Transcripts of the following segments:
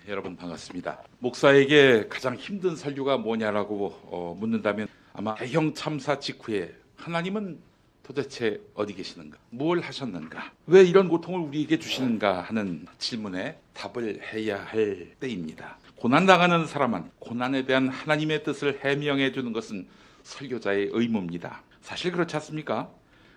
여러분 반갑습니다. 목사에게 가장 힘든 설교가 뭐냐라고 묻는다면 아마 대형 참사 직후에 하나님은 도대체 어디 계시는가? 뭘 하셨는가? 왜 이런 고통을 우리에게 주시는가 하는 질문에 답을 해야 할 때입니다. 고난당하는 사람은 고난에 대한 하나님의 뜻을 해명해 주는 것은 설교자의 의무입니다. 사실 그렇지 않습니까?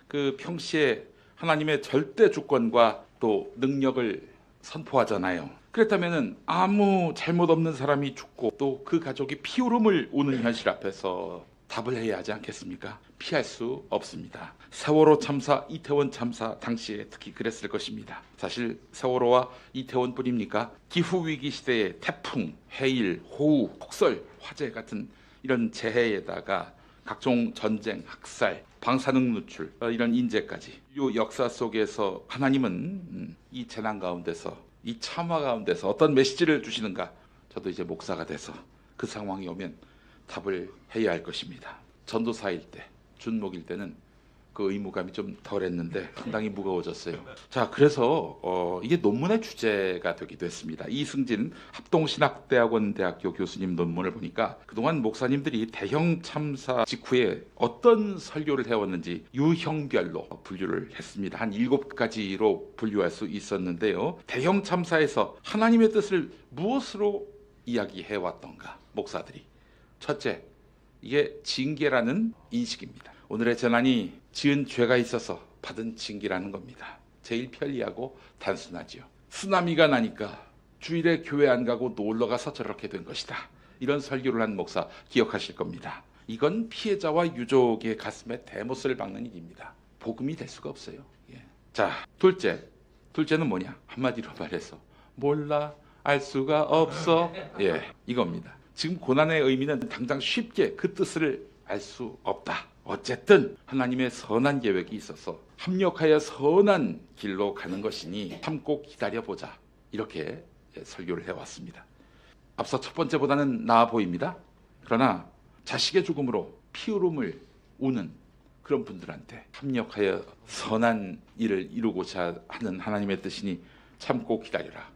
그 평시에 하나님의 절대 주권과 또 능력을 선포하잖아요. 그렇다면 아무 잘못 없는 사람이 죽고 또 그 가족이 피울음을 우는 현실 앞에서 답을 해야 하지 않겠습니까? 피할 수 없습니다. 세월호 참사, 이태원 참사 당시에 특히 그랬을 것입니다. 사실 세월호와 이태원뿐입니까? 기후위기 시대에 태풍, 해일, 호우, 폭설, 화재 같은 이런 재해에다가 각종 전쟁, 학살, 방사능 누출 이런 인재까지 이 역사 속에서 하나님은 이 재난 가운데서 이 참화 가운데서 어떤 메시지를 주시는가? 저도 이제 목사가 돼서 그 상황이 오면 답을 해야 할 것입니다. 전도사일 때, 준목일 때는 그 의무감이 좀 덜했는데 상당히 무거워졌어요. 자, 그래서 이게 논문의 주제가 되기도 했습니다. 이승진 합동신학대학원 대학교 교수님 논문을 보니까 그동안 목사님들이 대형 참사 직후에 어떤 설교를 해왔는지 유형별로 분류를 했습니다. 한 7가지로 분류할 수 있었는데요. 대형 참사에서 하나님의 뜻을 무엇으로 이야기해왔던가, 목사들이. 첫째, 이게 징계라는 인식입니다. 오늘의 재난이 지은 죄가 있어서 받은 징계라는 겁니다. 제일 편리하고 단순하지요. 쓰나미가 나니까 주일에 교회 안 가고 놀러 가서 저렇게 된 것이다. 이런 설교를 한 목사 기억하실 겁니다. 이건 피해자와 유족의 가슴에 대못을 박는 일입니다. 복음이 될 수가 없어요. 예. 자, 둘째는 뭐냐? 한마디로 말해서 몰라, 알 수가 없어. 예, 이겁니다. 지금 고난의 의미는 당장 쉽게 그 뜻을 알 수 없다. 어쨌든 하나님의 선한 계획이 있어서 합력하여 선한 길로 가는 것이니 참고 기다려보자. 이렇게 설교를 해왔습니다. 앞서 첫 번째보다는 나아 보입니다. 그러나 자식의 죽음으로 피울음을 우는 그런 분들한테 합력하여 선한 일을 이루고자 하는 하나님의 뜻이니 참고 기다려라.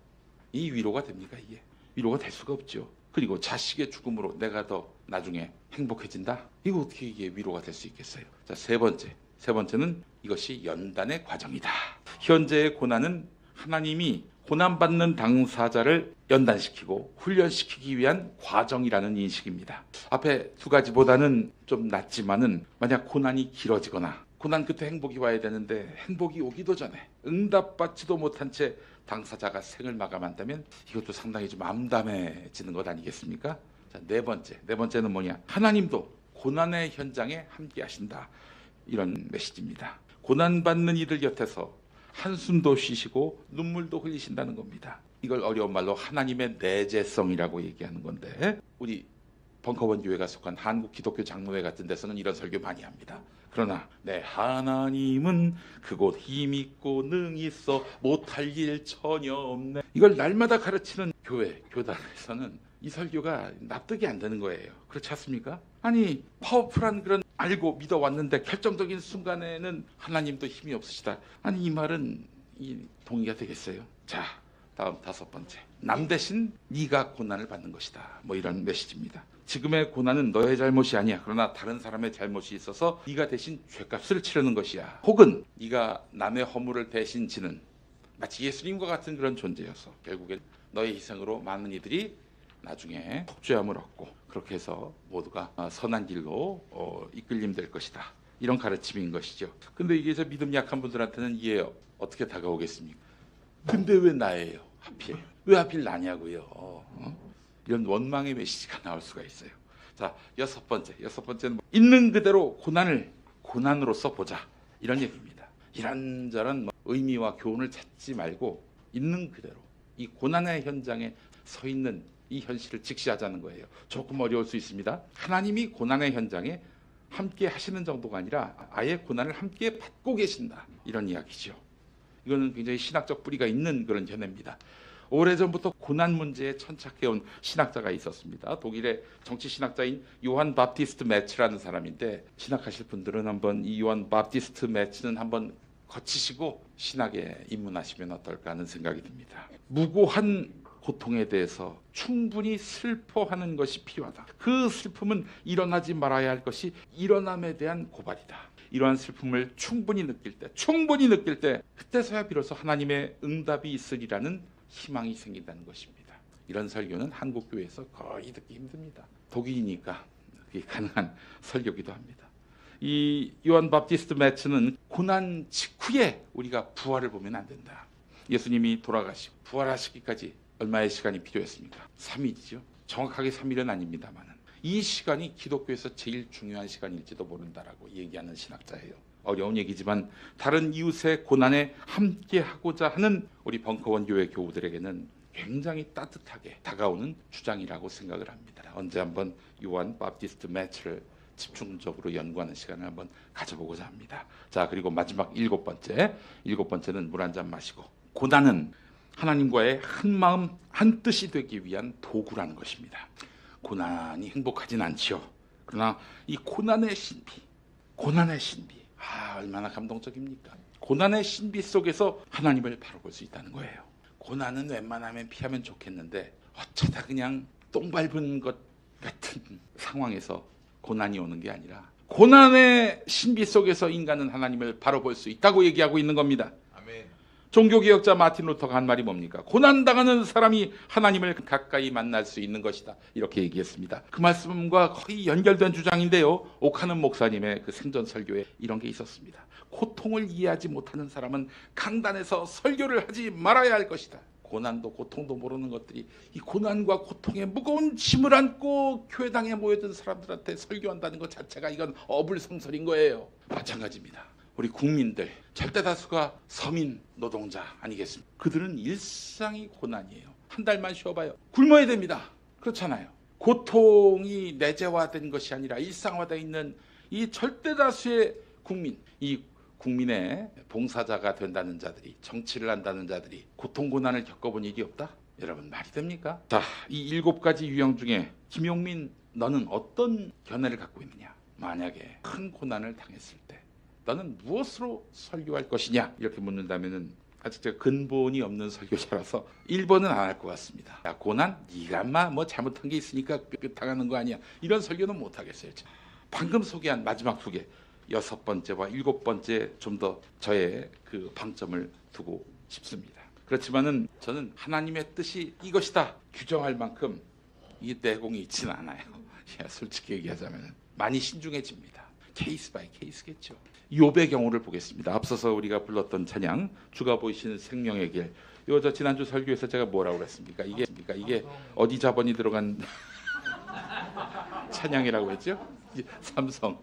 이 위로가 됩니까? 이게 위로가 될 수가 없죠. 그리고 자식의 죽음으로 내가 더 나중에 행복해진다? 이거 어떻게 이게 위로가 될 수 있겠어요? 자, 세 번째는 이것이 연단의 과정이다. 현재의 고난은 하나님이 고난받는 당사자를 연단시키고 훈련시키기 위한 과정이라는 인식입니다. 앞에 두 가지보다는 좀 낫지만은 만약 고난이 길어지거나 고난 끝에 행복이 와야 되는데 행복이 오기도 전에 응답받지도 못한 채 당사자가 생을 마감한다면 이것도 상당히 좀 암담해지는 것 아니겠습니까? 자, 네 번째는 뭐냐? 하나님도 고난의 현장에 함께 하신다. 이런 메시지입니다. 고난받는 이들 곁에서 한숨도 쉬시고 눈물도 흘리신다는 겁니다. 이걸 어려운 말로 하나님의 내재성이라고 얘기하는 건데 우리 벙커원 교회가 속한 한국 기독교 장로회 같은 데서는 이런 설교 많이 합니다. 그러나 내 하나님은 그곳 힘있고 능히 있어 못할 일 전혀 없네. 이걸 날마다 가르치는 교회, 교단에서는 이 설교가 납득이 안 되는 거예요. 그렇지 않습니까? 아니 파워풀한 그런 알고 믿어왔는데 결정적인 순간에는 하나님도 힘이 없으시다. 아니 이 말은 동의가 되겠어요? 자, 다음 다섯 번째. 남 대신 네가 고난을 받는 것이다. 뭐 이런 메시지입니다. 지금의 고난은 너의 잘못이 아니야. 그러나 다른 사람의 잘못이 있어서 네가 대신 죄값을 치르는 것이야. 혹은 네가 남의 허물을 대신 지는 마치 예수님과 같은 그런 존재여서 결국엔 너의 희생으로 많은 이들이 나중에 속죄함을 얻고 그렇게 해서 모두가 선한 길로 이끌림될 것이다. 이런 가르침인 것이죠. 근데 이게 저 믿음 약한 분들한테는 이게 어떻게 다가오겠습니까? 근데 왜 나예요? 하필. 왜 하필 나냐고요. 이런 원망의 메시지가 나올 수가 있어요. 자, 여섯 번째는 있는 그대로 고난을 고난으로서 보자. 이런 얘기입니다. 이런저런 의미와 교훈을 찾지 말고 있는 그대로 이 고난의 현장에 서 있는 이 현실을 직시하자는 거예요. 조금 어려울 수 있습니다. 하나님이 고난의 현장에 함께 하시는 정도가 아니라 아예 고난을 함께 받고 계신다. 이런 이야기죠. 이거는 굉장히 신학적 뿌리가 있는 그런 견해입니다. 오래전부터 고난 문제에 천착해온 신학자가 있었습니다. 독일의 정치 신학자인 요한 밥티스트 매츠라는 사람인데 신학하실 분들은 한번 이 요한 밥티스트 매츠는 한번 거치시고 신학에 입문하시면 어떨까 하는 생각이 듭니다. 무고한 고통에 대해서 충분히 슬퍼하는 것이 필요하다. 그 슬픔은 일어나지 말아야 할 것이 일어남에 대한 고발이다. 이러한 슬픔을 충분히 느낄 때 그때서야 비로소 하나님의 응답이 있으리라는 희망이 생긴다는 것입니다. 이런 설교는 한국 교회에서 거의 듣기 힘듭니다. 독일이니까 그게 가능한 설교기도 합니다. 이 요한 바프티스트 매츠는 고난 직후에 우리가 부활을 보면 안 된다. 예수님이 돌아가시고 부활하시기까지 얼마의 시간이 필요했습니까? 3일이죠. 정확하게 3일은 아닙니다만 이 시간이 기독교에서 제일 중요한 시간일지도 모른다라고 얘기하는 신학자예요. 어려운 얘기지만 다른 이웃의 고난에 함께하고자 하는 우리 벙커원 교회 교우들에게는 굉장히 따뜻하게 다가오는 주장이라고 생각을 합니다. 언제 한번 요한 바프티스트 매츠를 집중적으로 연구하는 시간을 한번 가져보고자 합니다. 자, 그리고 마지막 일곱 번째는 물 한 잔 마시고, 고난은 하나님과의 한 마음 한 뜻이 되기 위한 도구라는 것입니다. 고난이 행복하진 않지요. 그러나 이 고난의 신비, 얼마나 감동적입니까? 고난의 신비 속에서 하나님을 바로 볼 수 있다는 거예요. 고난은 웬만하면 피하면 좋겠는데 어쩌다 그냥 똥 밟은 것 같은 상황에서 고난이 오는 게 아니라 고난의 신비 속에서 인간은 하나님을 바로 볼 수 있다고 얘기하고 있는 겁니다. 아멘. 종교개혁자 마틴 루터가 한 말이 뭡니까? 고난당하는 사람이 하나님을 가까이 만날 수 있는 것이다. 이렇게 얘기했습니다. 그 말씀과 거의 연결된 주장인데요. 오카는 목사님의 그 생전 설교에 이런 게 있었습니다. 고통을 이해하지 못하는 사람은 강단에서 설교를 하지 말아야 할 것이다. 고난도 고통도 모르는 것들이 이 고난과 고통의 무거운 짐을 안고 교회당에 모여든 사람들한테 설교한다는 것 자체가 이건 어불성설인 거예요. 마찬가지입니다. 우리 국민들 절대 다수가 서민 노동자 아니겠습니까? 그들은 일상이 고난이에요. 한 달만 쉬어봐요. 굶어야 됩니다. 그렇잖아요. 고통이 내재화된 것이 아니라 일상화되어 있는 이 절대 다수의 국민, 이 국민의 봉사자가 된다는 자들이, 정치를 한다는 자들이 고통 고난을 겪어본 일이 없다? 여러분, 말이 됩니까? 자, 이 7가지 유형 중에 김용민, 너는 어떤 견해를 갖고 있느냐? 만약에 큰 고난을 당했을 때 너는 무엇으로 설교할 것이냐? 이렇게 묻는다면은 아직 제가 근본이 없는 설교자라서 1번은 안 할 것 같습니다. 야, 고난? 네가 뭐 잘못한 게 있으니까 당하는 거 아니야. 이런 설교는 못 하겠어요. 방금 소개한 마지막 2개, 6번째와 7번째 좀 더 저의 그 방점을 두고 싶습니다. 그렇지만은 저는 하나님의 뜻이 이것이다 규정할 만큼 이 내공이 있지는 않아요. 솔직히 얘기하자면 많이 신중해집니다. 케이스 바이 케이스겠죠. 욥의 경우를 보겠습니다. 앞서서 우리가 불렀던 찬양, 주가 보이시는 생명의 길. 저 지난주 설교에서 제가 뭐라고 그랬습니까? 이게 어디 자본이 들어간 찬양이라고 했죠? 삼성.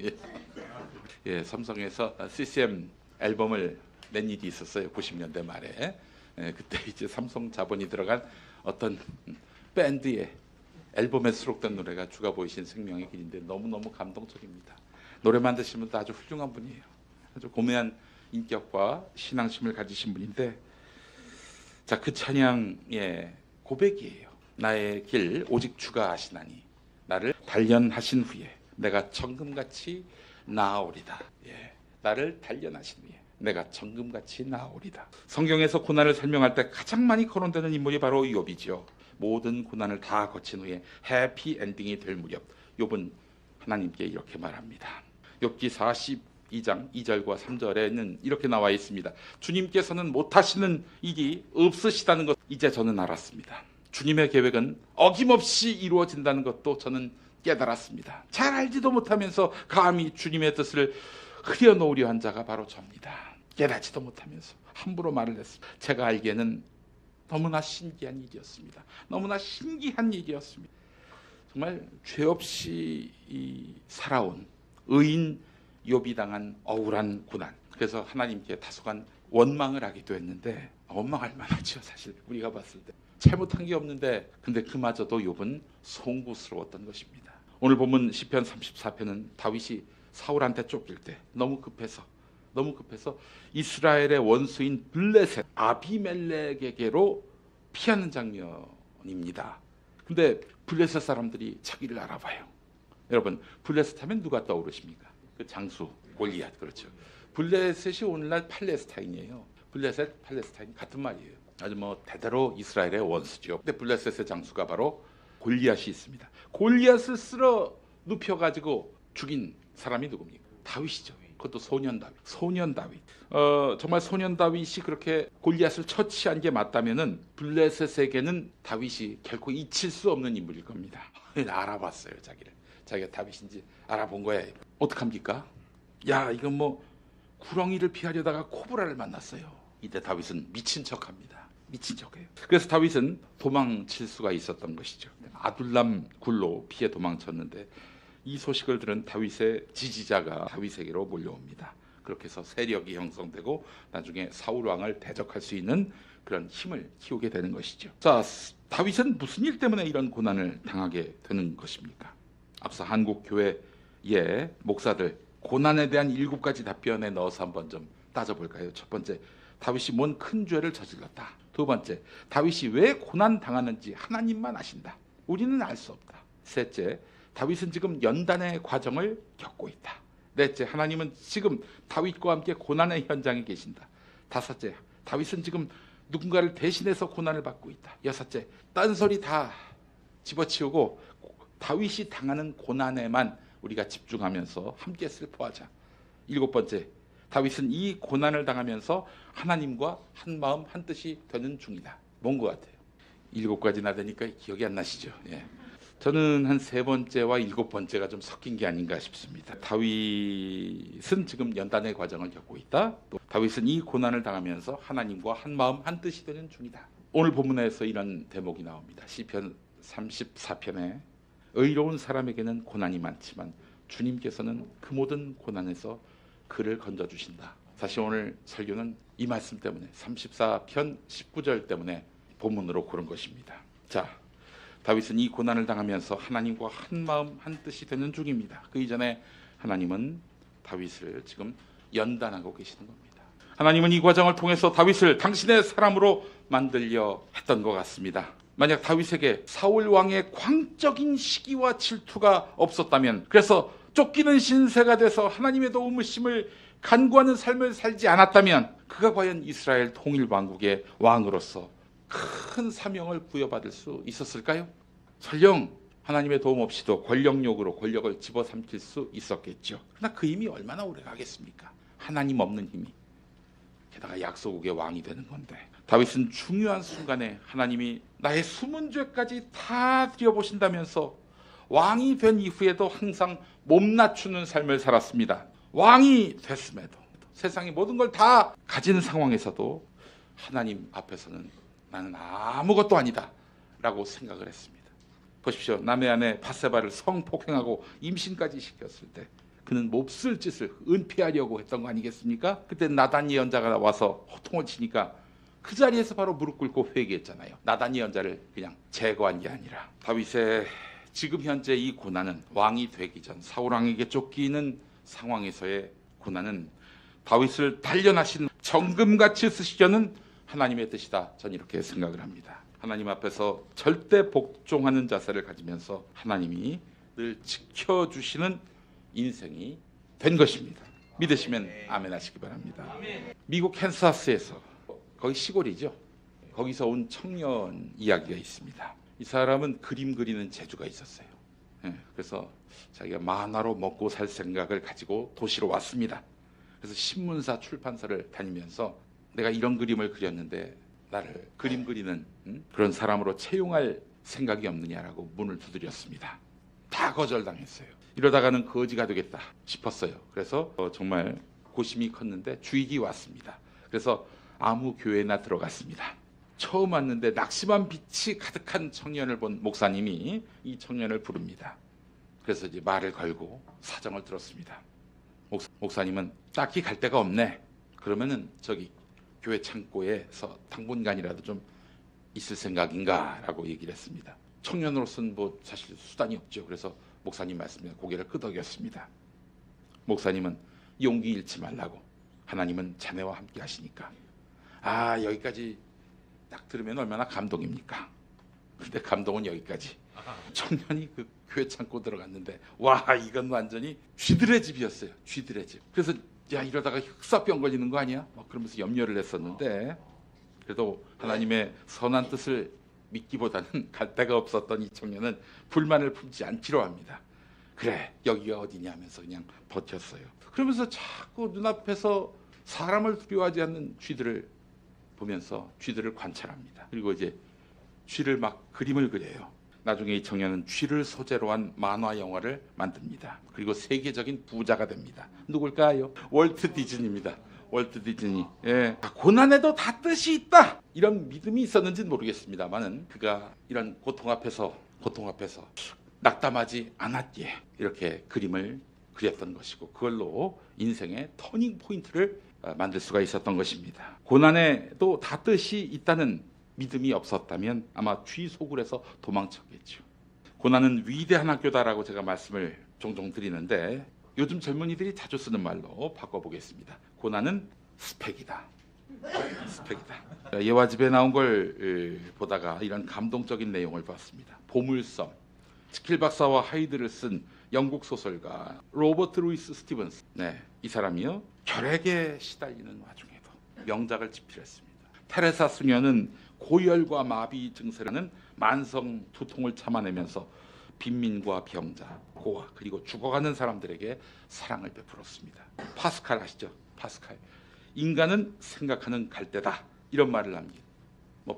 예, 삼성에서 CCM 앨범을 낸 일이 있었어요. 90년대 말에. 그때 이제 삼성 자본이 들어간 어떤 밴드의 앨범에 수록된 노래가 주가 보이신 생명의 길인데 너무너무 감동적입니다. 노래만 드시면 아주 훌륭한 분이에요. 아주 고매한 인격과 신앙심을 가지신 분인데, 자, 그 찬양의 고백이에요. 나의 길 오직 주가 아시나니 나를 단련하신 후에 내가 정금같이 나아오리다. 예, 나를 단련하신 후에 내가 정금같이 나아오리다. 성경에서 고난을 설명할 때 가장 많이 거론되는 인물이 바로 욥이죠. 모든 고난을 다 거친 후에 해피 엔딩이 될 무렵 욥은 하나님께 이렇게 말합니다. 욥기 42장 2절과 3절에는 이렇게 나와 있습니다. 주님께서는 못하시는 일이 없으시다는 것 이제 저는 알았습니다. 주님의 계획은 어김없이 이루어진다는 것도 저는 깨달았습니다. 잘 알지도 못하면서 감히 주님의 뜻을 흐려놓으려 한 자가 바로 저입니다. 깨닫지도 못하면서 함부로 말을 했습니다. 제가 알기에는 너무나 신기한 일이었습니다. 너무나 신기한 일이었습니다. 정말 죄 없이 살아온 의인 욥이 당한 억울한 고난. 그래서 하나님께 다소간 원망을 하기도 했는데 원망할 만하죠. 사실 우리가 봤을 때 잘못한 게 없는데 근데 그마저도 욥은 송구스러웠던 것입니다. 오늘 보면 시편 34편은 다윗이 사울한테 쫓길 때 너무 급해서 이스라엘의 원수인 블레셋 아비멜렉에게로 피하는 장면입니다. 근데 블레셋 사람들이 자기를 알아봐요. 여러분, 블레셋 하면 누가 떠오르십니까? 그 장수 골리앗, 그렇죠. 블레셋이 오늘날 팔레스타인이에요. 블레셋, 팔레스타인 같은 말이에요. 아주 뭐 대대로 이스라엘의 원수죠. 근데 블레셋의 장수가 바로 골리앗이 있습니다. 골리앗을 쓸어 눕혀가지고 죽인 사람이 누굽니까? 다윗이죠. 그것도 소년 다윗. 소년 다윗. 정말 소년 다윗이 그렇게 골리앗을 처치한 게 맞다면은 블레셋에게는 다윗이 결코 잊힐 수 없는 인물일 겁니다. 알아봤어요, 자기가 다윗인지 알아본 거야. 어떡합니까? 야, 이건 뭐 구렁이를 피하려다가 코브라를 만났어요. 이때 다윗은 미친 척합니다. 미친 척해요. 그래서 다윗은 도망칠 수가 있었던 것이죠. 아둘람 굴로 피해 도망쳤는데 이 소식을 들은 다윗의 지지자가 다윗에게로 몰려옵니다. 그렇게 해서 세력이 형성되고 나중에 사울 왕을 대적할 수 있는 그런 힘을 키우게 되는 것이죠. 자, 다윗은 무슨 일 때문에 이런 고난을 당하게 되는 것입니까? 앞서 한국 교회의 목사들 고난에 대한 7가지 답변에 넣어서 한번 좀 따져볼까요? 첫 번째, 다윗이 뭔 큰 죄를 저질렀다. 두 번째, 다윗이 왜 고난 당하는지 하나님만 아신다. 우리는 알 수 없다. 셋째, 다윗은 지금 연단의 과정을 겪고 있다. 넷째, 하나님은 지금 다윗과 함께 고난의 현장에 계신다. 다섯째, 다윗은 지금 누군가를 대신해서 고난을 받고 있다. 여섯째, 딴소리 다 집어치우고 다윗이 당하는 고난에만 우리가 집중하면서 함께 슬퍼하자. 일곱 번째, 다윗은 이 고난을 당하면서 하나님과 한 마음 한 뜻이 되는 중이다. 뭔 것 같아요? 7가지나 되니까 기억이 안 나시죠? 예. 저는 한 3번째와 7번째가 좀 섞인 게 아닌가 싶습니다. 다윗은 지금 연단의 과정을 겪고 있다. 또 다윗은 이 고난을 당하면서 하나님과 한 마음 한 뜻이 되는 중이다. 오늘 본문에서 이런 대목이 나옵니다. 시편 34편에 의로운 사람에게는 고난이 많지만 주님께서는 그 모든 고난에서 그를 건져주신다. 사실 오늘 설교는 이 말씀 때문에 34편 19절 때문에 본문으로 고른 것입니다. 자, 다윗은 이 고난을 당하면서 하나님과 한 마음 한 뜻이 되는 중입니다. 그 이전에 하나님은 다윗을 지금 연단하고 계시는 겁니다. 하나님은 이 과정을 통해서 다윗을 당신의 사람으로 만들려 했던 것 같습니다. 만약 다윗에게 사울 왕의 광적인 시기와 질투가 없었다면, 그래서 쫓기는 신세가 돼서 하나님의 도우심을 간구하는 삶을 살지 않았다면, 그가 과연 이스라엘 통일 왕국의 왕으로서 큰 사명을 부여받을 수 있었을까요? 설령 하나님의 도움 없이도 권력욕으로 권력을 집어삼킬 수 있었겠죠. 그러나 그 힘이 얼마나 오래 가겠습니까? 하나님 없는 힘이. 게다가 약소국의 왕이 되는 건데, 다윗은 중요한 순간에 하나님이 나의 숨은 죄까지 다 들여보신다면서 왕이 된 이후에도 항상 몸 낮추는 삶을 살았습니다. 왕이 됐음에도, 세상의 모든 걸 다 가진 상황에서도 하나님 앞에서는 나는 아무것도 아니다 라고 생각을 했습니다. 보십시오. 남의 아내 바세바를 성폭행하고 임신까지 시켰을 때 그는 몹쓸 짓을 은폐하려고 했던 거 아니겠습니까? 그때 나단 예언자가 와서 호통을 치니까 그 자리에서 바로 무릎 꿇고 회개했잖아요. 나단 예언자를 그냥 제거한 게 아니라. 다윗의 지금 현재 이 고난은 왕이 되기 전 사울 왕에게 쫓기는 상황에서의 고난은 다윗을 단련하신 정금같이 쓰시려는 하나님의 뜻이다. 전 이렇게 생각을 합니다. 하나님 앞에서 절대 복종하는 자세를 가지면서 하나님이 늘 지켜주시는 인생이 된 것입니다. 믿으시면 아멘 하시기 바랍니다. 미국 캔사스에서, 거기 시골이죠. 거기서 온 청년 이야기가 있습니다. 이 사람은 그림 그리는 재주가 있었어요. 그래서 자기가 만화로 먹고 살 생각을 가지고 도시로 왔습니다. 그래서 신문사 출판사를 다니면서 내가 이런 그림을 그렸는데 나를 그림 그리는 그런 사람으로 채용할 생각이 없느냐라고 문을 두드렸습니다. 다 거절당했어요. 이러다가는 거지가 되겠다 싶었어요. 그래서 정말 고심이 컸는데 주익이 왔습니다. 그래서 아무 교회나 들어갔습니다. 처음 왔는데 낙심한 빛이 가득한 청년을 본 목사님이 이 청년을 부릅니다. 그래서 이제 말을 걸고 사정을 들었습니다. 목사님은 딱히 갈 데가 없네. 그러면은 저기 교회 창고에서 당분간이라도 좀 있을 생각인가 라고 얘기를 했습니다. 청년으로서는 뭐 사실 수단이 없죠. 그래서 목사님 말씀에 고개를 끄덕였습니다. 목사님은 용기 잃지 말라고, 하나님은 자네와 함께 하시니까. 아, 여기까지 딱 들으면 얼마나 감동입니까? 근데 감동은 여기까지. 청년이 그 교회 창고 들어갔는데 와, 이건 완전히 쥐들의 집이었어요. 쥐들의 집. 그래서 야 이러다가 흑사병 걸리는 거 아니야? 그러면서 염려를 했었는데 그래도 하나님의 선한 뜻을 믿기보다는 갈 데가 없었던 이 청년은 불만을 품지 않기로 합니다. 그래 여기가 어디냐 하면서 그냥 버텼어요. 그러면서 자꾸 눈앞에서 사람을 두려워하지 않는 쥐들을 보면서 쥐들을 관찰합니다. 그리고 이제 쥐를 막 그림을 그려요. 나중에 이 청년은 쥐를 소재로 한 만화 영화를 만듭니다. 그리고 세계적인 부자가 됩니다. 누굴까요? 월트 디즈니입니다. 월트 디즈니. 예. 고난에도 다 뜻이 있다. 이런 믿음이 있었는지는 모르겠습니다만은 그가 이런 고통 앞에서 낙담하지 않았기에 이렇게 그림을 그렸던 것이고 그걸로 인생의 터닝 포인트를 만들 수가 있었던 것입니다. 고난에도 다 뜻이 있다는 믿음이 없었다면 아마 쥐소굴에서 도망쳤겠죠. 고난은 위대한 학교다라고 제가 말씀을 종종 드리는데 요즘 젊은이들이 자주 쓰는 말로 바꿔보겠습니다. 고난은 스펙이다. 스펙이다. 예화집에 나온 걸 보다가 이런 감동적인 내용을 봤습니다. 보물섬, 스킬 박사와 하이드를 쓴 영국 소설가 로버트 루이스 스티븐스. 네, 이 사람이요 결핵에 시달리는 와중에도 명작을 집필했습니다. 테레사 수녀는 고열과 마비 증세라는 만성 두통을 참아내면서 빈민과 병자, 고아 그리고 죽어가는 사람들에게 사랑을 베풀었습니다. 파스칼 아시죠? 파스칼. 인간은 생각하는 갈대다 이런 말을 남긴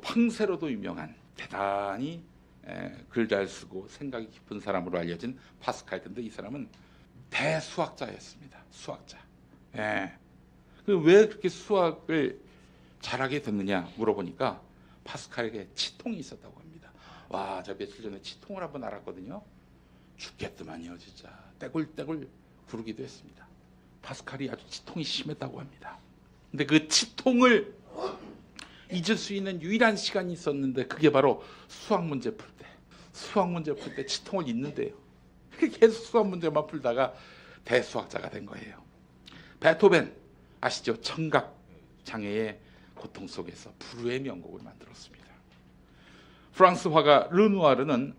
팡세로도 유명한 대단히 글 잘 쓰고 생각이 깊은 사람으로 알려진 파스칼. 근데 이 사람은 대수학자였습니다. 수학자. 예. 왜 그렇게 수학을 잘하게 됐느냐 물어보니까 파스칼에게 치통이 있었다고 합니다. 와, 저 며칠 전에 치통을 한번 알았거든요. 죽겠더만요, 진짜. 떼굴떼굴 구르기도 했습니다. 파스칼이 아주 치통이 심했다고 합니다. 근데 그 치통을 잊을 수 있는 유일한 시간이 있었는데 그게 바로 수학 문제 풀 때. 수학 문제 풀 때 치통을 잊는데요. 계속 수학 문제만 풀다가 대수학자가 된 거예요. 베토벤 아시죠? 청각 장애의 고통 속에서 불후의 명곡을 만들었습니다. 프랑스 화가 르누아르는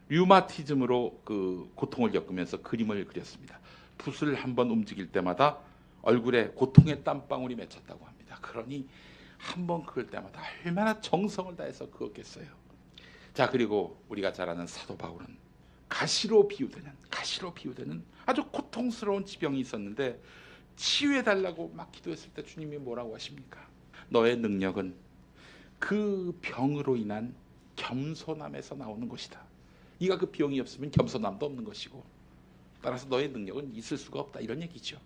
류마티즘으로 그 고통을 겪으면서 그림을 그렸습니다. 붓을 한번 움직일 때마다 얼굴에 고통의 땀방울이 맺혔다고 합니다. 그러니 한번 그을 때마다 얼마나 정성을 다해서 그었겠어요. 자, 그리고 우리가 잘 아는 사도 바울은 가시로 비유되는 아주 고통스러운 지병이 있었는데 치유해달라고 막 기도했을 때 주님이 뭐라고 하십니까? 너의 능력은 그 병으로 인한 겸손함에서 나오는 것이다. 네가 그 병이 없으면 겸손함도 없는 것이고 따라서 너의 능력은 있을 수가 없다. 이런 얘기죠.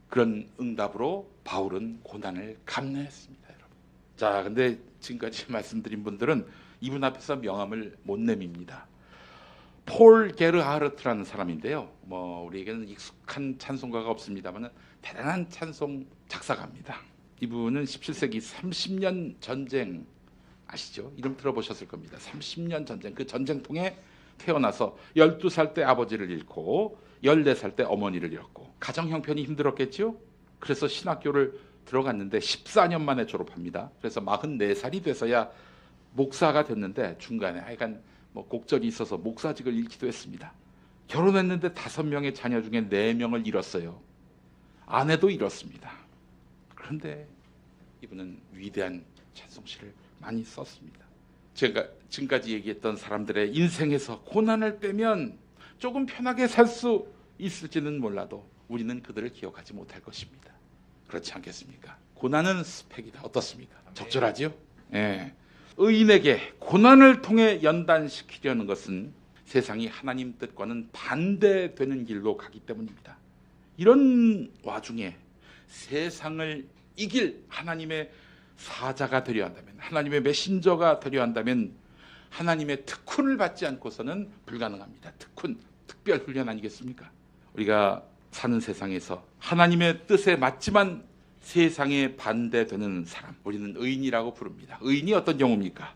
그런 응답으로 바울은 고난을 감내했습니다. 여러분. 자, 근데 지금까지 말씀드린 분들은 이분 앞에서 명함을 못 내밉니다. 폴 게르하르트라는 사람인데요. 우리에게는 익숙한 찬송가가 없습니다만 대단한 찬송 작사가입니다. 이분은 17세기 30년 전쟁 아시죠? 이름 들어보셨을 겁니다. 30년 전쟁. 그 전쟁통에 태어나서 12살 때 아버지를 잃고 14살 때 어머니를 잃었고 가정 형편이 힘들었겠죠? 그래서 신학교를 들어갔는데 14년 만에 졸업합니다. 그래서 44살이 돼서야 목사가 됐는데 중간에 하여간 곡절이 있어서 목사직을 잃기도 했습니다. 결혼했는데 5명의 자녀 중에 4명을 잃었어요. 아내도 잃었습니다. 그런데 이분은 위대한 찬송시를 많이 썼습니다. 제가 지금까지 얘기했던 사람들의 인생에서 고난을 빼면 조금 편하게 살 수 있을지는 몰라도 우리는 그들을 기억하지 못할 것입니다. 그렇지 않겠습니까? 고난은 스펙이다. 어떻습니까? 적절하죠? 예. 의인에게 고난을 통해 연단시키려는 것은 세상이 하나님 뜻과는 반대되는 길로 가기 때문입니다. 이런 와중에 세상을 이길 하나님의 사자가 되려 한다면, 하나님의 메신저가 되려 한다면 하나님의 특훈을 받지 않고서는 불가능합니다. 특훈, 특별 훈련 아니겠습니까? 우리가 사는 세상에서 하나님의 뜻에 맞지만 세상에 반대되는 사람, 우리는 의인이라고 부릅니다. 의인이 어떤 경우입니까?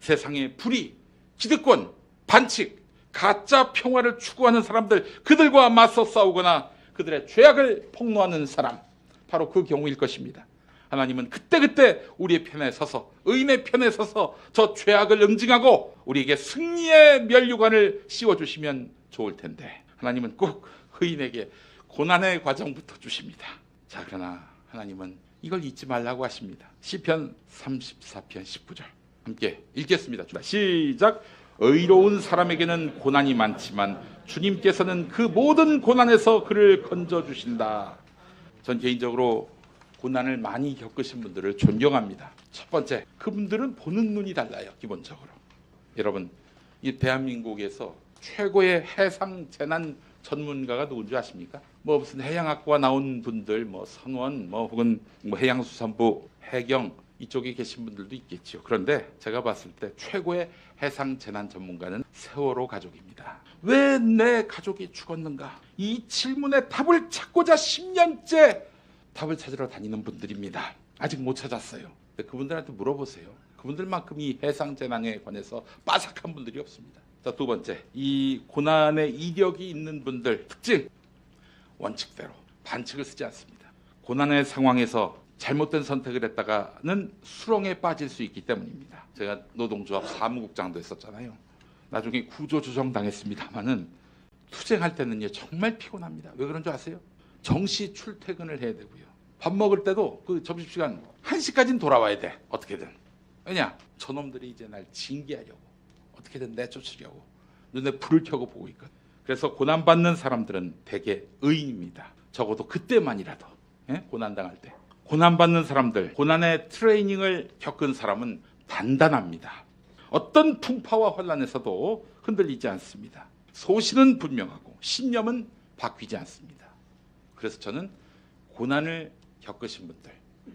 세상의 불의, 기득권, 반칙, 가짜 평화를 추구하는 사람들, 그들과 맞서 싸우거나 그들의 죄악을 폭로하는 사람, 바로 그 경우일 것입니다. 하나님은 그때그때 우리의 편에 서서, 의인의 편에 서서 저 죄악을 응징하고 우리에게 승리의 면류관을 씌워주시면 좋을 텐데 하나님은 꼭 의인에게 고난의 과정부터 주십니다. 자, 그러나 하나님은 이걸 잊지 말라고 하십니다. 시편 34편 19절 함께 읽겠습니다. 시작. 의로운 사람에게는 고난이 많지만 주님께서는 그 모든 고난에서 그를 건져주신다. 전 개인적으로 고난을 많이 겪으신 분들을 존경합니다. 첫 번째, 그분들은 보는 눈이 달라요. 기본적으로 여러분, 이 대한민국에서 최고의 해상 재난 전문가가 누군지 아십니까? 뭐 무슨 해양학과 나온 분들, 뭐 선원, 뭐 혹은 뭐 해양수산부, 해경 이쪽에 계신 분들도 있겠죠. 그런데 제가 봤을 때 최고의 해상 재난 전문가는 세월호 가족입니다. 왜 내 가족이 죽었는가? 이 질문에 답을 찾고자 10년째 답을 찾으러 다니는 분들입니다. 아직 못 찾았어요. 근데 그분들한테 물어보세요. 그분들만큼 이 해상 재난에 관해서 빠삭한 분들이 없습니다. 자, 두 번째, 이 고난의 이력이 있는 분들 특징, 원칙대로 반칙을 쓰지 않습니다. 고난의 상황에서 잘못된 선택을 했다가는 수렁에 빠질 수 있기 때문입니다. 제가 노동조합 사무국장도 했었잖아요. 나중에 구조조정 당했습니다만은 투쟁할 때는요 정말 피곤합니다. 왜 그런 줄 아세요? 정시 출퇴근을 해야 되고요. 밥 먹을 때도 그 점심시간 1시까지는 돌아와야 돼. 어떻게든. 왜냐? 저놈들이 이제 날 징계하려고 어떻게든 내쫓으려고 눈에 불을 켜고 보고 있거든. 그래서 고난받는 사람들은 대개 의인입니다. 적어도 그때만이라도 고난당할 때. 고난받는 사람들, 고난의 트레이닝을 겪은 사람은 단단합니다. 어떤 풍파와 혼란에서도 흔들리지 않습니다. 소신은 분명하고 신념은 바뀌지 않습니다. 그래서 저는 고난을 겪으신 분들,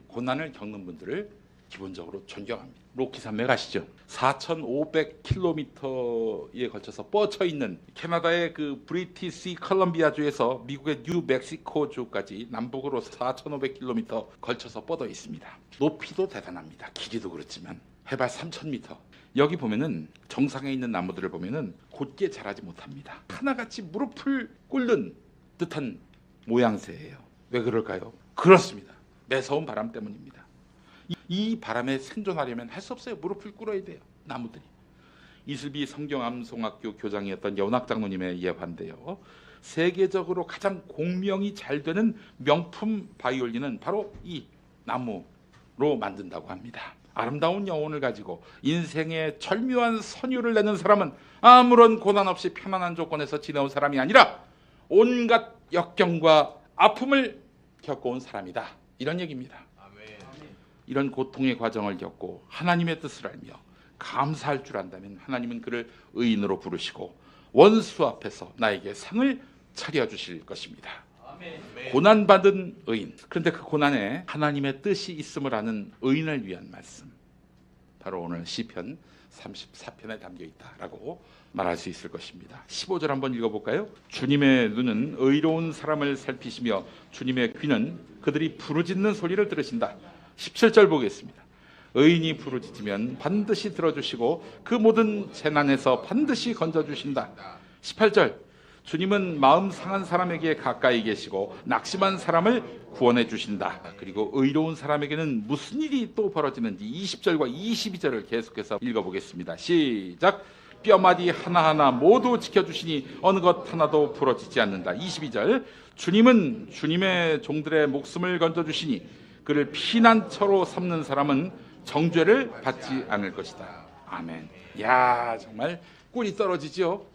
고난을 겪는 분들을 기본적으로 존경합니다. 로키 산맥 아시죠? 4,500km에 걸쳐서 뻗쳐 있는 캐나다의 그 브리티시 컬럼비아주에서 미국의 뉴멕시코주까지 남북으로 4,500km 걸쳐서 뻗어 있습니다. 높이도 대단합니다. 길이도 그렇지만 해발 3,000m. 여기 보면은 정상에 있는 나무들을 보면은 곧게 자라지 못합니다. 하나같이 무릎을 꿇는 듯한 모양새예요. 왜 그럴까요? 그렇습니다. 매서운 바람 때문입니다. 이 바람에 생존하려면 할 수 없어요. 무릎을 꿇어야 돼요. 나무들이. 이슬비 성경암송학교 교장이었던 연학 장로님의 예반데요. 세계적으로 가장 공명이 잘 되는 명품 바이올린은 바로 이 나무로 만든다고 합니다. 아름다운 영혼을 가지고 인생의 절묘한 선율을 내는 사람은 아무런 고난 없이 편안한 조건에서 지내온 사람이 아니라 온갖 역경과 아픔을 겪어온 사람이다. 이런 얘기입니다. 이런 고통의 과정을 겪고 하나님의 뜻을 알며 감사할 줄 안다면 하나님은 그를 의인으로 부르시고 원수 앞에서 나에게 상을 차려주실 것입니다. 고난받은 의인. 그런데 그 고난에 하나님의 뜻이 있음을 아는 의인을 위한 말씀. 바로 오늘 시편 34편에 담겨 있다라고 말할 수 있을 것입니다. 15절 한번 읽어볼까요? 주님의 눈은 의로운 사람을 살피시며 주님의 귀는 그들이 부르짖는 소리를 들으신다. 17절 보겠습니다. 의인이 부르짖으면 반드시 들어주시고 그 모든 재난에서 반드시 건져주신다. 18절 주님은 마음 상한 사람에게 가까이 계시고 낙심한 사람을 구원해 주신다. 그리고 의로운 사람에게는 무슨 일이 또 벌어지는지 20절과 22절을 계속해서 읽어보겠습니다. 시작. 뼈마디 하나하나 모두 지켜주시니 어느 것 하나도 부러지지 않는다. 22절 주님은 주님의 종들의 목숨을 건져주시니 그를 피난처로 삼는 사람은 정죄를 받지 않을 것이다. 아멘. 야, 정말 꿀이 떨어지죠.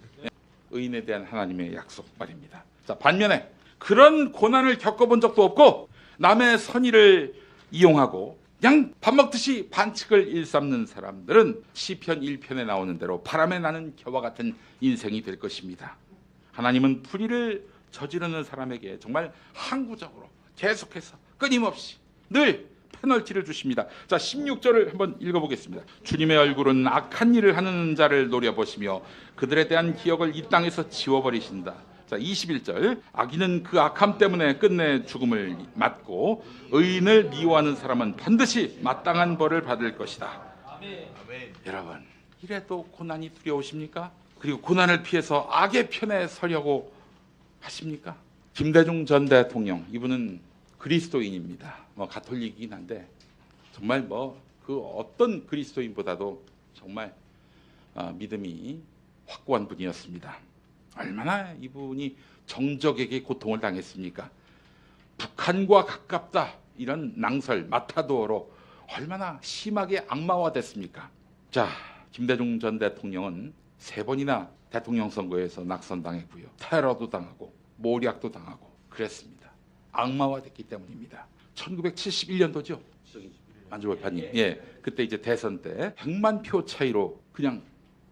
의인에 대한 하나님의 약속 말입니다. 자, 반면에 그런 고난을 겪어본 적도 없고 남의 선의를 이용하고 그냥 밥 먹듯이 반칙을 일삼는 사람들은 시편 1편에 나오는 대로 바람에 나는 겨와 같은 인생이 될 것입니다. 하나님은 불의를 저지르는 사람에게 정말 항구적으로 계속해서 끊임없이 늘 페널티를 주십니다. 자, 16절을 한번 읽어보겠습니다. 주님의 얼굴은 악한 일을 하는 자를 노려보시며 그들에 대한 기억을 이 땅에서 지워버리신다. 자, 21절 악인은 그 악함 때문에 끝내 죽음을 맞고 의인을 미워하는 사람은 반드시 마땅한 벌을 받을 것이다. 아멘. 여러분, 이래도 고난이 두려우십니까? 그리고 고난을 피해서 악의 편에 서려고 하십니까? 김대중 전 대통령, 이분은 그리스도인입니다. 가톨릭이긴 한데 정말 그 어떤 그리스도인보다도 정말 믿음이 확고한 분이었습니다. 얼마나 이분이 정적에게 고통을 당했습니까? 북한과 가깝다 이런 낭설 마타도어로 얼마나 심하게 악마화됐습니까? 자, 김대중 전 대통령은 3번이나 대통령 선거에서 낙선당했고요. 테러도 당하고 모략도 당하고 그랬습니다. 악마화됐기 때문입니다. 1971년도죠. 만주골파님. 예, 그때 이제 대선 때 100만 표 차이로 그냥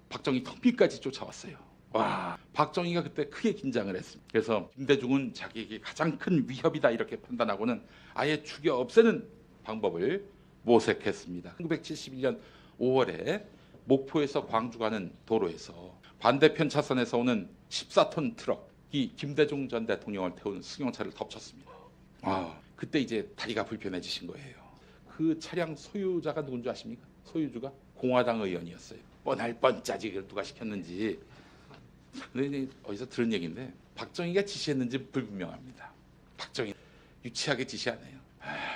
박정희 턱밑까지 쫓아왔어요. 와, 박정희가 그때 크게 긴장을 했습니다. 그래서 김대중은 자기에게 가장 큰 위협이다 이렇게 판단하고는 아예 죽여 없애는 방법을 모색했습니다. 1971년 5월에 목포에서 광주 가는 도로에서 반대편 차선에서 오는 14톤 트럭이 김대중 전 대통령을 태우는 승용차를 덮쳤습니다. 그때 이제 다리가 불편해지신 거예요. 그 차량 소유자가 누군지 아십니까? 소유주가 공화당 의원이었어요. 뻔할 뻔짜지 그걸 누가 시켰는지. 어디서 들은 얘기인데 박정희가 지시했는지 불분명합니다. 박정희 유치하게 지시 안 해요.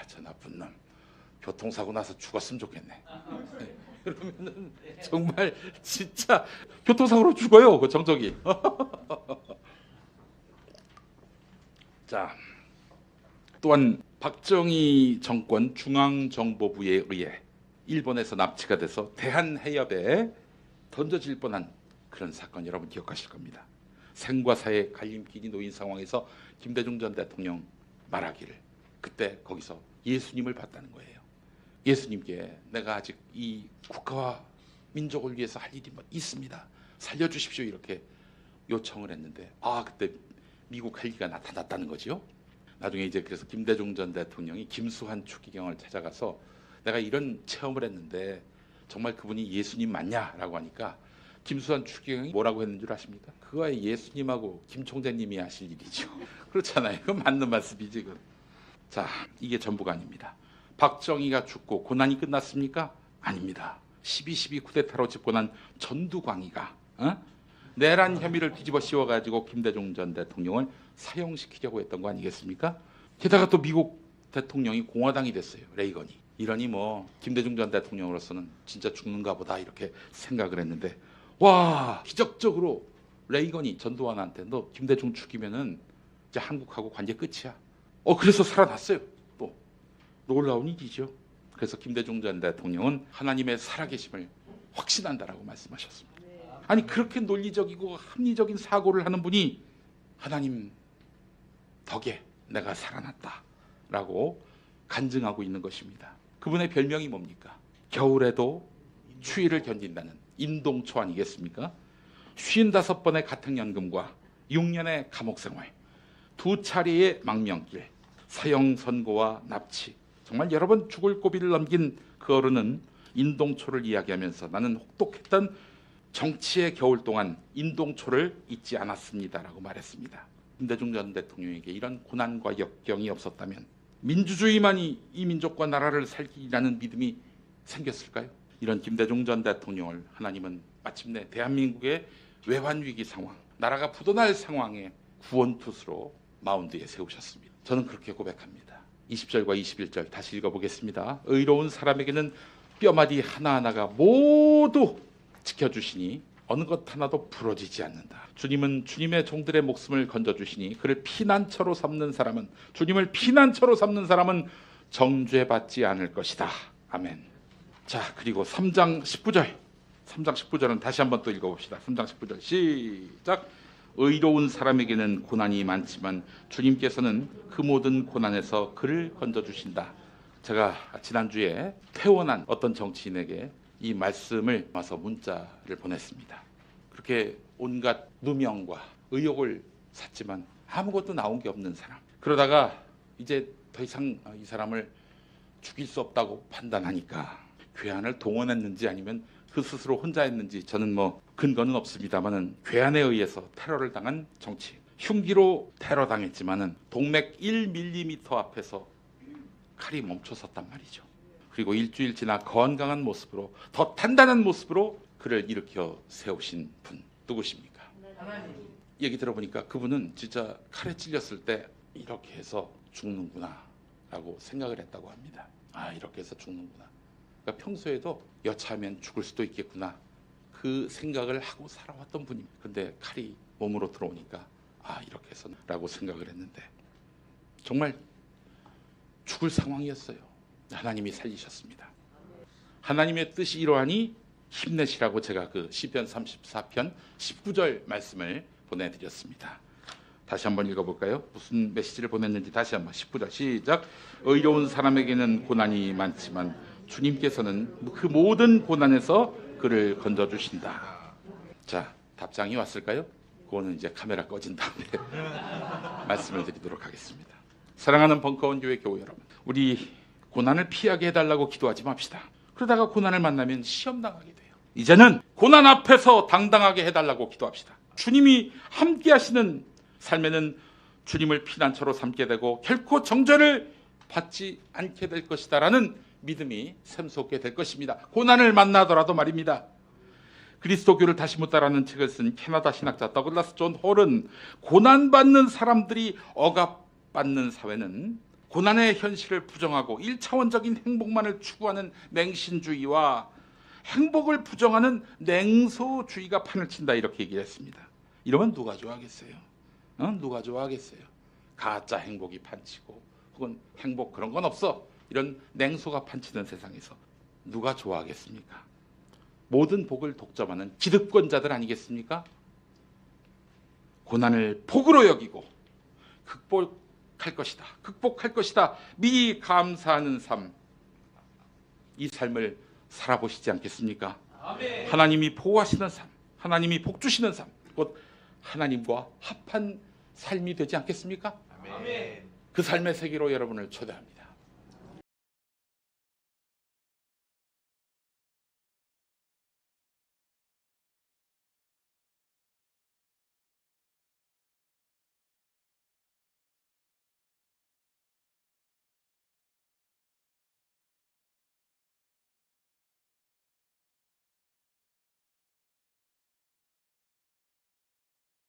저 나쁜 놈. 교통사고 나서 죽었으면 좋겠네. 그러면은 정말 진짜 교통사고로 죽어요. 그 정적이. 자, 또한 박정희 정권 중앙정보부에 의해 일본에서 납치가 돼서 대한해협에 던져질 뻔한 그런 사건 여러분 기억하실 겁니다. 생과 사의 갈림길이 놓인 상황에서 김대중 전 대통령 말하기를 그때 거기서 예수님을 봤다는 거예요. 예수님께 내가 아직 이 국가와 민족을 위해서 할 일이 있습니다. 살려주십시오 이렇게 요청을 했는데 그때 미국 헬기가 나타났다는 거지요. 나중에 이제 그래서 김대중 전 대통령이 김수환 추기경을 찾아가서 내가 이런 체험을 했는데 정말 그분이 예수님 맞냐라고 하니까 김수환 추기경이 뭐라고 했는 줄 아십니까? 그거야 예수님하고 김 총재님이 하실 일이죠. 그렇잖아요. 그건 맞는 말씀이지. 자, 이게 전부가 아닙니다. 박정희가 죽고 고난이 끝났습니까? 아닙니다. 12.12 쿠데타로 집권한 전두광이가 내란 혐의를 뒤집어 씌워가지고 김대중 전 대통령을 사형시키려고 했던 거 아니겠습니까? 게다가 또 미국 대통령이 공화당이 됐어요. 레이건이. 이러니 뭐 김대중 전 대통령으로서는 진짜 죽는가 보다 이렇게 생각을 했는데 와, 기적적으로 레이건이 전두환한테 너 김대중 죽이면은 이제 한국하고 관계 끝이야. 그래서 살아났어요. 또 놀라운 일이죠. 그래서 김대중 전 대통령은 하나님의 살아계심을 확신한다라고 말씀하셨습니다. 아니 그렇게 논리적이고 합리적인 사고를 하는 분이 하나님 덕에 내가 살아났다라고 간증하고 있는 것입니다. 그분의 별명이 뭡니까? 겨울에도 추위를 견딘다는 인동초 아니겠습니까? 55번의 가택연금과 6년의 감옥생활, 2차례의 망명길, 사형 선고와 납치, 정말 여러 번 죽을 고비를 넘긴 그 어른은 인동초를 이야기하면서 나는 혹독했던 정치의 겨울 동안 인동초를 잊지 않았습니다라고 말했습니다. 김대중 전 대통령에게 이런 고난과 역경이 없었다면 민주주의만이 이 민족과 나라를 살리라는 믿음이 생겼을까요? 이런 김대중 전 대통령을 하나님은 마침내 대한민국의 외환위기 상황, 나라가 부도날 상황에 구원투수로 마운드에 세우셨습니다. 저는 그렇게 고백합니다. 20절과 21절 다시 읽어보겠습니다. 의로운 사람에게는 뼈마디 하나하나가 모두 지켜주시니 어느 것 하나도 부러지지 않는다. 주님은 주님의 종들의 목숨을 건져주시니 그를 피난처로 삼는 사람은 주님을 피난처로 삼는 사람은 정죄받지 않을 것이다. 아멘. 자, 그리고 3장 19절 3장 19절은 다시 한번 또 읽어봅시다. 3장 19절 시작. 의로운 사람에게는 고난이 많지만 주님께서는 그 모든 고난에서 그를 건져주신다. 제가 지난주에 퇴원한 어떤 정치인에게 이 말씀을 와서 문자를 보냈습니다. 그렇게 온갖 누명과 의혹을 샀지만 아무것도 나온 게 없는 사람. 그러다가 이제 더 이상 이 사람을 죽일 수 없다고 판단하니까 괴한을 동원했는지 아니면 그 스스로 혼자 했는지 저는 뭐 근거는 없습니다만은 괴한에 의해서 테러를 당한 정치. 흉기로 테러 당했지만은 동맥 1mm 앞에서 칼이 멈춰섰단 말이죠. 그리고 일주일 지나 건강한 모습으로 더 단단한 모습으로 그를 일으켜 세우신 분 누구십니까? 하나님. 얘기 들어보니까 그분은 진짜 칼에 찔렸을 때 이렇게 해서 죽는구나 라고 생각을 했다고 합니다. 이렇게 해서 죽는구나. 그러니까 평소에도 여차하면 죽을 수도 있겠구나 그 생각을 하고 살아왔던 분입니다. 근데 칼이 몸으로 들어오니까 이렇게 해서 라고 생각을 했는데 정말 죽을 상황이었어요. 하나님이 살리셨습니다. 하나님의 뜻이 이러하니 힘내시라고 제가 그 시편 34편 19절 말씀을 보내드렸습니다. 다시 한번 읽어볼까요? 무슨 메시지를 보냈는지 다시 한번 19절 시작. 의로운 사람에게는 고난이 많지만 주님께서는 그 모든 고난에서 그를 건져주신다. 자, 답장이 왔을까요? 그거는 이제 카메라 꺼진 다음에 말씀을 드리도록 하겠습니다. 사랑하는 벙커원 교회 교우 여러분, 우리 고난을 피하게 해달라고 기도하지 맙시다. 그러다가 고난을 만나면 시험 당하게 돼요. 이제는 고난 앞에서 당당하게 해달라고 기도합시다. 주님이 함께 하시는 삶에는 주님을 피난처로 삼게 되고 결코 정죄를 받지 않게 될 것이다 라는 믿음이 샘솟게 될 것입니다. 고난을 만나더라도 말입니다. 그리스도교를 다시 묻다라는 책을 쓴 캐나다 신학자 더글라스 존 홀은 고난받는 사람들이 억압받는 사회는 고난의 현실을 부정하고 1차원적인 행복만을 추구하는 맹신주의와 행복을 부정하는 냉소주의가 판을 친다 이렇게 얘기를 했습니다. 이러면 누가 좋아하겠어요? 누가 좋아하겠어요? 가짜 행복이 판치고 혹은 행복 그런 건 없어 이런 냉소가 판치는 세상에서 누가 좋아하겠습니까? 모든 복을 독점하는 기득권자들 아니겠습니까? 고난을 복으로 여기고 극복할 것이다 미리 감사하는 삶, 이 삶을 살아보시지 않겠습니까? 아멘. 하나님이 보호하시는 삶, 하나님이 복주시는 삶, 곧 하나님과 합한 삶이 되지 않겠습니까? 아멘. 그 삶의 세계로 여러분을 초대합니다.